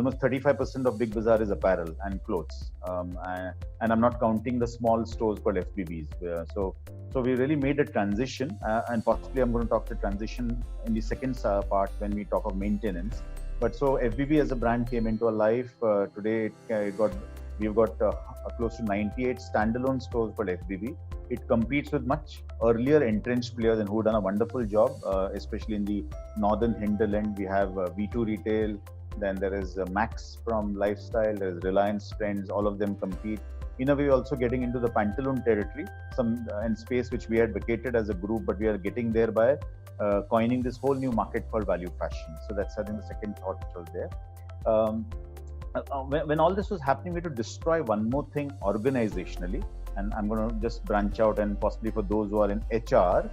almost 35% of Big Bazaar is apparel and clothes. And I'm not counting the small stores called FBBs. So we really made a transition, and possibly I'm going to talk the transition in the second part when we talk of maintenance. But so FBB as a brand came into our life. Today we've got close to 98 standalone stores called FBB. It competes with much earlier entrenched players and who done a wonderful job, especially in the northern hinterland. We have V2 Retail, then there is Max from Lifestyle, there is Reliance Trends, all of them compete. In a way, also getting into the Pantaloon territory, some in space which we had vacated as a group, but we are getting there by coining this whole new market called value fashion. So that's, I think, the second thought which was there. When all this was happening, we had to destroy one more thing organizationally, and I'm going to just branch out, and possibly for those who are in HR,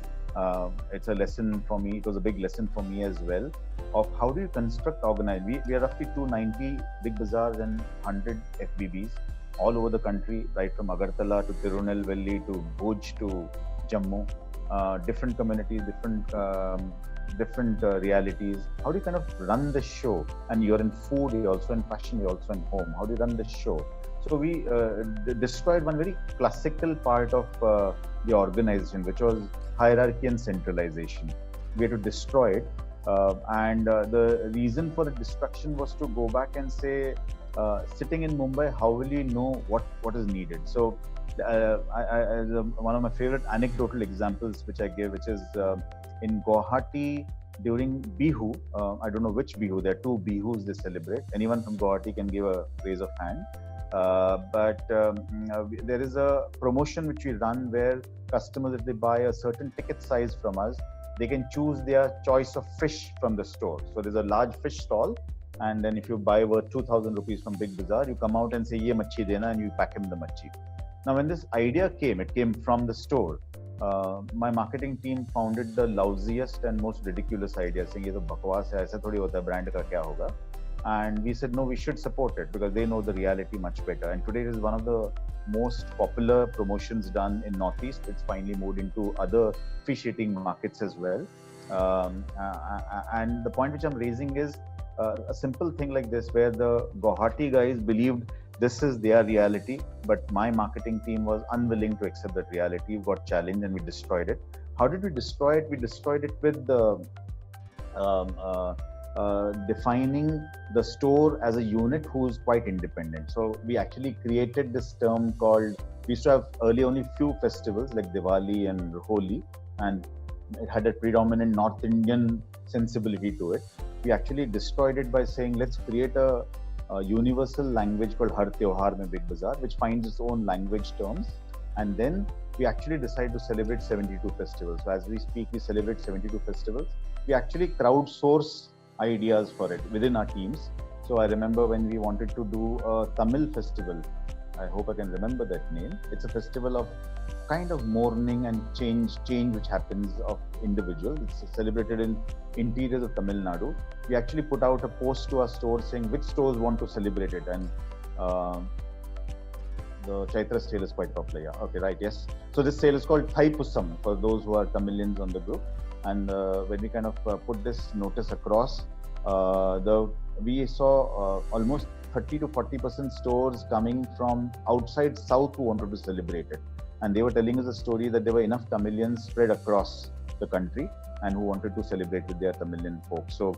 it's a lesson for me. It was a big lesson for me as well, of how do you construct organize. We are roughly 290 Big Bazaars and 100 FBBs all over the country, right from Agartala to Tirunelveli to Bhuj to Jammu, different communities, different realities. How do you kind of run the show? And you're in food, you're also in fashion, you're also in home. How do you run the show? So we destroyed one very classical part of the organization, which was hierarchy and centralization. We had to destroy it. And the reason for the destruction was to go back and say, sitting in Mumbai, how will you know what is needed? So one of my favorite anecdotal examples which I give, which is in Guwahati during Bihu. I don't know which Bihu. There are two Bihus they celebrate. Anyone from Guwahati can give a raise of hand. But there is a promotion which we run where customers, if they buy a certain ticket size from us, they can choose their choice of fish from the store. So there's a large fish stall, and then if you buy worth 2,000 rupees from Big Bazaar, you come out and say, "Ye machi dena," and you pack him the machi. Now, when this idea came, it came from the store. My marketing team found it the lousiest and most ridiculous idea, saying, "Ye to bakwas hai, aisa thodi hota hai, brand ka kya hoga?" And we said, no, we should support it because they know the reality much better. And today it is one of the most popular promotions done in Northeast. It's finally moved into other fish eating markets as well. And the point which I'm raising is a simple thing like this, where the Guwahati guys believed this is their reality, but my marketing team was unwilling to accept that reality. We got challenged and we destroyed it. How did we destroy it? We destroyed it with the defining the store as a unit who's quite independent. So we actually created this term called, we used to have earlier only few festivals like Diwali and Holi, and it had a predominant North Indian sensibility to it. We actually destroyed it by saying, let's create a universal language called Har Tyohar Mein Big Bazaar, which finds its own language terms. And then we actually decided to celebrate 72 festivals. So as we speak, we celebrate 72 festivals. We actually crowdsource ideas for it within our teams. So I remember when we wanted to do a Tamil festival, I hope I can remember that name. It's a festival of kind of mourning and change which happens of individuals. It's celebrated in interiors of Tamil Nadu. We actually put out a post to our stores saying which stores want to celebrate it, and the Chaitra sale is quite popular. Yeah, okay, right, yes. So this sale is called Thaipusam for those who are Tamilians on the group. And when we kind of put this notice across, we saw almost 30 to 40% stores coming from outside South who wanted to celebrate it. And they were telling us a story that there were enough Tamilians spread across the country and who wanted to celebrate with their Tamilian folks. So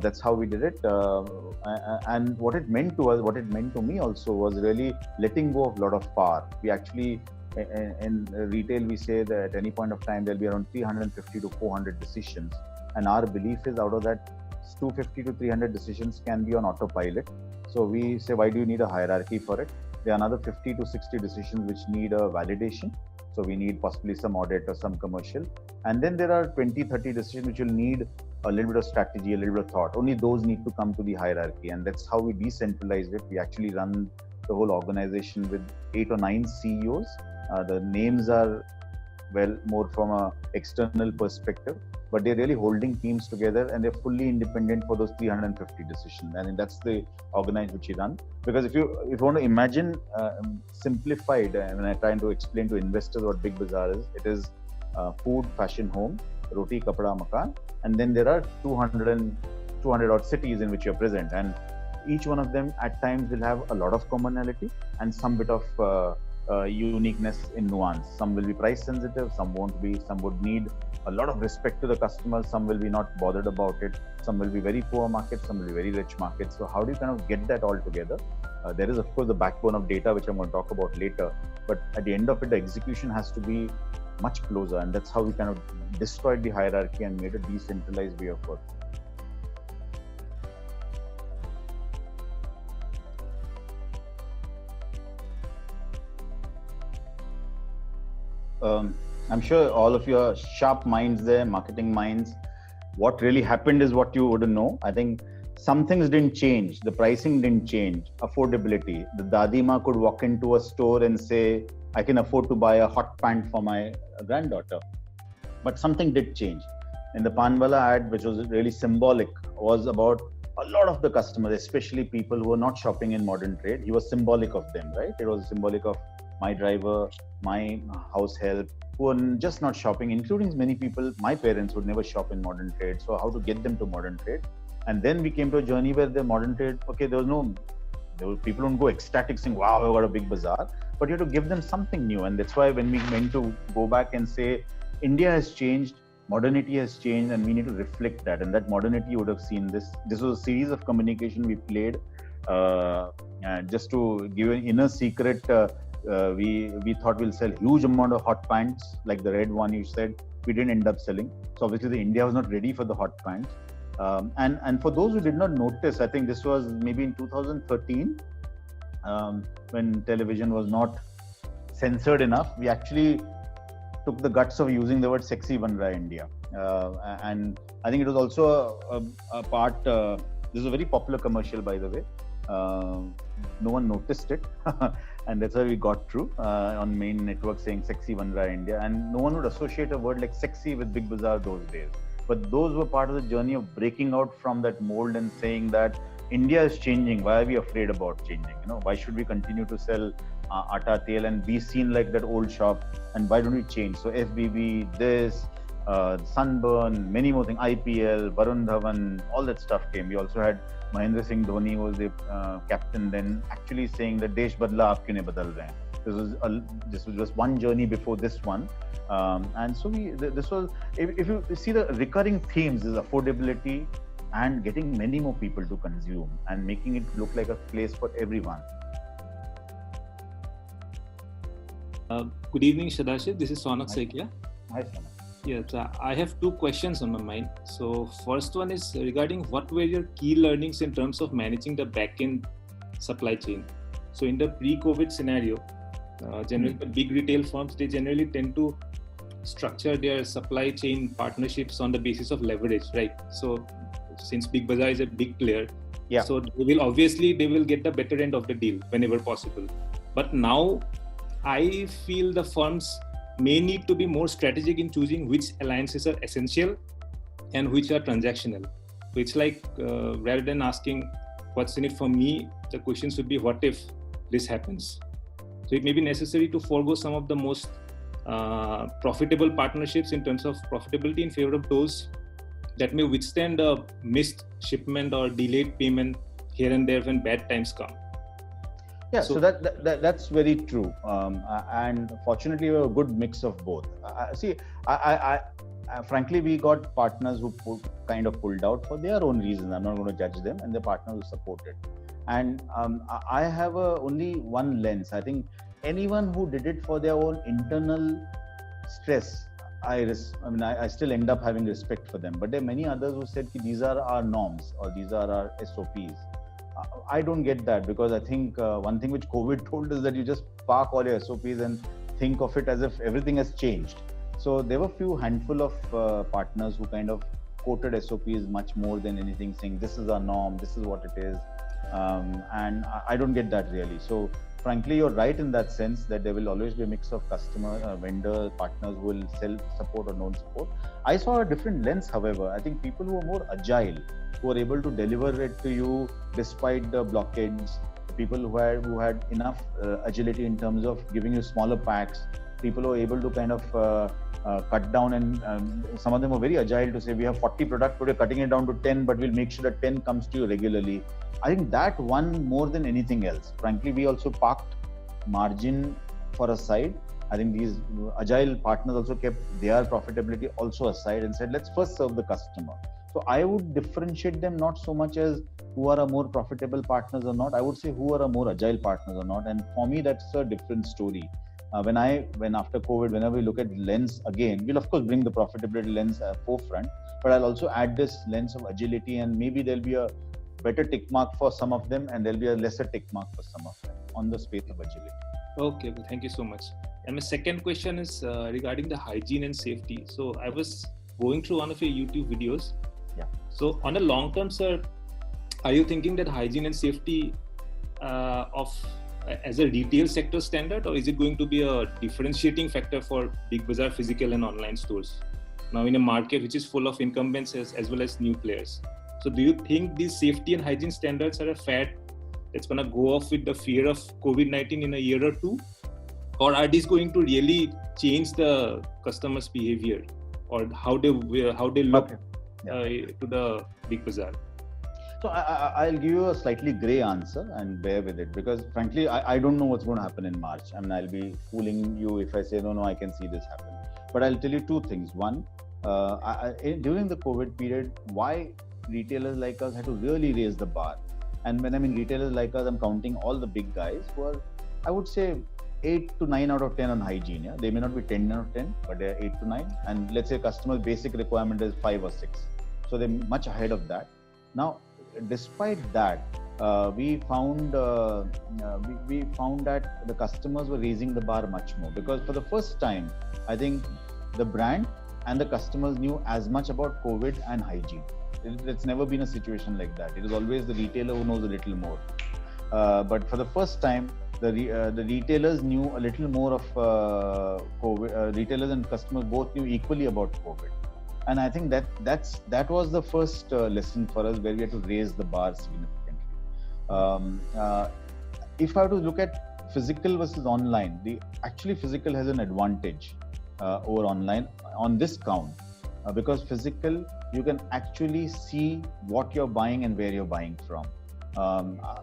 that's how we did it. And what it meant to us, what it meant to me also, was really letting go of a lot of power. We actually, in retail, we say that at any point of time, there'll be around 350 to 400 decisions. And our belief is out of that, 250 to 300 decisions can be on autopilot. So we say, why do you need a hierarchy for it? There are another 50 to 60 decisions which need a validation. So we need possibly some audit or some commercial. And then there are 20, 30 decisions which will need a little bit of strategy, a little bit of thought. Only those need to come to the hierarchy. And that's how we decentralized it. We actually run the whole organization with 8 or 9 CEOs. The names are, well, more from an external perspective, but they're really holding teams together and they're fully independent for those 350 decisions. And that's the organization which we run. Because if you want to imagine simplified, when I try to explain to investors what Big Bazaar is, it is food, fashion, home, roti, kapda, makan, and then there are 200 odd cities in which you're present. And each one of them at times will have a lot of commonality and some bit of uniqueness in nuance. Some will be price sensitive, some won't be, some would need a lot of respect to the customers, some will be not bothered about it, some will be very poor markets, some will be very rich markets. So how do you kind of get that all together? There is of course the backbone of data, which I'm going to talk about later, but at the end of it, the execution has to be much closer, and that's how we kind of destroyed the hierarchy and made a decentralized way of work. I'm sure all of your sharp minds there, marketing minds, what really happened is what you wouldn't know. I think some things didn't change. The pricing didn't change. Affordability. The Dadima could walk into a store and say, I can afford to buy a hot pant for my granddaughter. But something did change. In the Panwala ad, which was really symbolic, was about a lot of the customers, especially people who are not shopping in modern trade. He was symbolic of them, right? It was symbolic of my driver, my house help, who are just not shopping, including many people. My parents would never shop in modern trade. So how to get them to modern trade? And then we came to a journey where the modern trade, okay, there were people don't go ecstatic saying, wow, I've got a big bazaar, but you have to give them something new. And that's why when we meant to go back and say, India has changed, modernity has changed, and we need to reflect that. And that modernity would have seen this. This was a series of communication we played. Just to give you an inner secret, we thought we'll sell huge amount of hot pants, like the red one you said. We didn't end up selling. So obviously the India was not ready for the hot pants. And for those who did not notice, I think this was maybe in 2013, when television was not censored enough, we actually took the guts of using the word sexy Ban Raha India. And I think it was also a part, this is a very popular commercial, by the way. No one noticed it. And that's why we got through on main network saying sexy Ban Raha India. And no one would associate a word like sexy with Big Bazaar those days. But those were part of the journey of breaking out from that mold and saying that India is changing. Why are we afraid about changing? Why should we continue to sell atta tel and be seen like that old shop? And why don't we change? So FBB, this, Sunburn, many more things, IPL, Varun Dhawan, all that stuff came. We also had Mahendra Singh Dhoni, who was the captain then, actually saying that Desh badla, aap kyun nahi badal rahe hain? This was just one journey before this one. And so this was, if you see the recurring themes, is affordability and getting many more people to consume and making it look like a place for everyone. Good evening, Sadashiv. This is Sonak Sekia. Hi, Sonak. Yes, I have two questions on my mind. So first one is regarding what were your key learnings in terms of managing the back-end supply chain? So in the pre-COVID scenario, generally the big retail firms, they generally tend to structure their supply chain partnerships on the basis of leverage, right? So since Big Bazaar is a big player, so they will get the better end of the deal whenever possible. But now I feel the firms may need to be more strategic in choosing which alliances are essential and which are transactional. So it's like rather than asking what's in it for me, the question should be what if this happens? So it may be necessary to forego some of the most profitable partnerships in terms of profitability in favor of those that may withstand a missed shipment or delayed payment here and there when bad times come. Yeah, so that's very true. And fortunately, we have a good mix of both. Frankly, we got partners who kind of pulled out for their own reasons. I'm not going to judge them, and the partners who supported. And I have only one lens. I think anyone who did it for their own internal stress, I still end up having respect for them. But there are many others who said these are our norms or these are our SOPs. I don't get that, because I think one thing which COVID told us that you just park all your SOPs and think of it as if everything has changed. So there were a few handful of partners who kind of quoted SOPs much more than anything, saying this is our norm, this is what it is. And I don't get that really. So frankly, you're right in that sense that there will always be a mix of customer, vendor, partners who will sell support or non support. I saw a different lens, however. I think people who are more agile, who are able to deliver it to you despite the blockades, people who had enough agility in terms of giving you smaller packs, people who are able to kind of cut down, and some of them are very agile to say we have 40 products, but we're cutting it down to 10, but we'll make sure that 10 comes to you regularly. I think that one more than anything else. Frankly, we also parked margin for a side. I think these agile partners also kept their profitability also aside and said, let's first serve the customer. So I would differentiate them not so much as who are a more profitable partners or not. I would say who are a more agile partners or not. And for me, that's a different story. When after COVID, whenever we look at lens again, we'll of course bring the profitability lens forefront, but I'll also add this lens of agility, and maybe there'll be a better tick mark for some of them, and there'll be a lesser tick mark for some of them on the space of agility. Okay, thank you so much. And my second question is regarding the hygiene and safety. So I was going through one of your YouTube videos. Yeah. So on a long term, sir, are you thinking that hygiene and safety as a retail sector standard, or is it going to be a differentiating factor for Big Bazaar physical and online stores now in a market which is full of incumbents as well as new players? So do you think these safety and hygiene standards are a fad that's going to go off with the fear of COVID-19 in a year or two? Or are these going to really change the customer's behavior or how they look to the Big Bazaar? So I'll give you a slightly grey answer and bear with it, because frankly, I don't know what's going to happen in March. I mean, I'll be fooling you if I say, no, I can see this happen. But I'll tell you two things. One, during the COVID period, why retailers like us had to really raise the bar. And when I mean retailers like us, I'm counting all the big guys who are, I would say, 8 to 9 out of 10 on hygiene. Yeah? They may not be 10 out of 10, but they're 8 to 9. And let's say customer's basic requirement is 5 or 6. So they're much ahead of that. Now, despite that, we found that the customers were raising the bar much more, because for the first time, I think the brand and the customers knew as much about COVID and hygiene. It's never been a situation like that. It is always the retailer who knows a little more. But for the first time, the retailers knew a little more of COVID. Retailers and customers both knew equally about COVID. And I think that was the first lesson for us, where we had to raise the bar significantly. If I were to look at physical versus online, actually physical has an advantage over online on this count, because physical, you can actually see what you're buying and where you're buying from.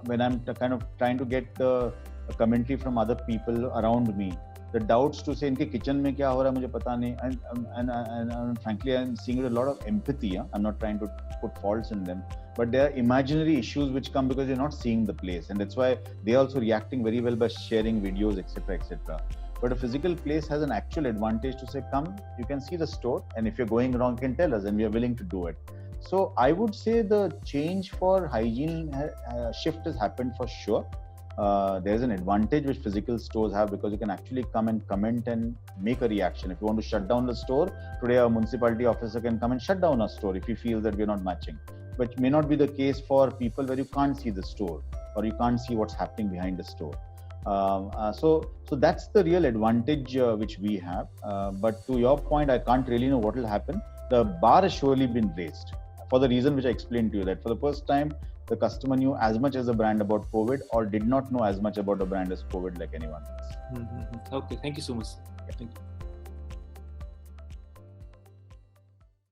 When I'm kind of trying to get the commentary from other people around me, the doubts to say इनके kitchen में क्या हो रहा है मुझे पता नहीं, and frankly I'm seeing a lot of empathy. I'm not trying to put faults in them, but there are imaginary issues which come because you're not seeing the place, and that's why they're also reacting very well by sharing videos, etc., etc. But a physical place has an actual advantage to say, come, you can see the store, and if you're going wrong, you can tell us, and we are willing to do it. So I would say the change for hygiene shift has happened for sure. There's an advantage which physical stores have, because you can actually come and comment and make a reaction. If you want to shut down the store, today a municipality officer can come and shut down a store if he feels that we're not matching. But it may not be the case for people where you can't see the store or you can't see what's happening behind the store. So that's the real advantage which we have. But to your point, I can't really know what will happen. The bar has surely been raised for the reason which I explained to you, that for the first time, the customer knew as much as a brand about COVID, or did not know as much about a brand as COVID like anyone else. Okay, thank you so much. Thank you.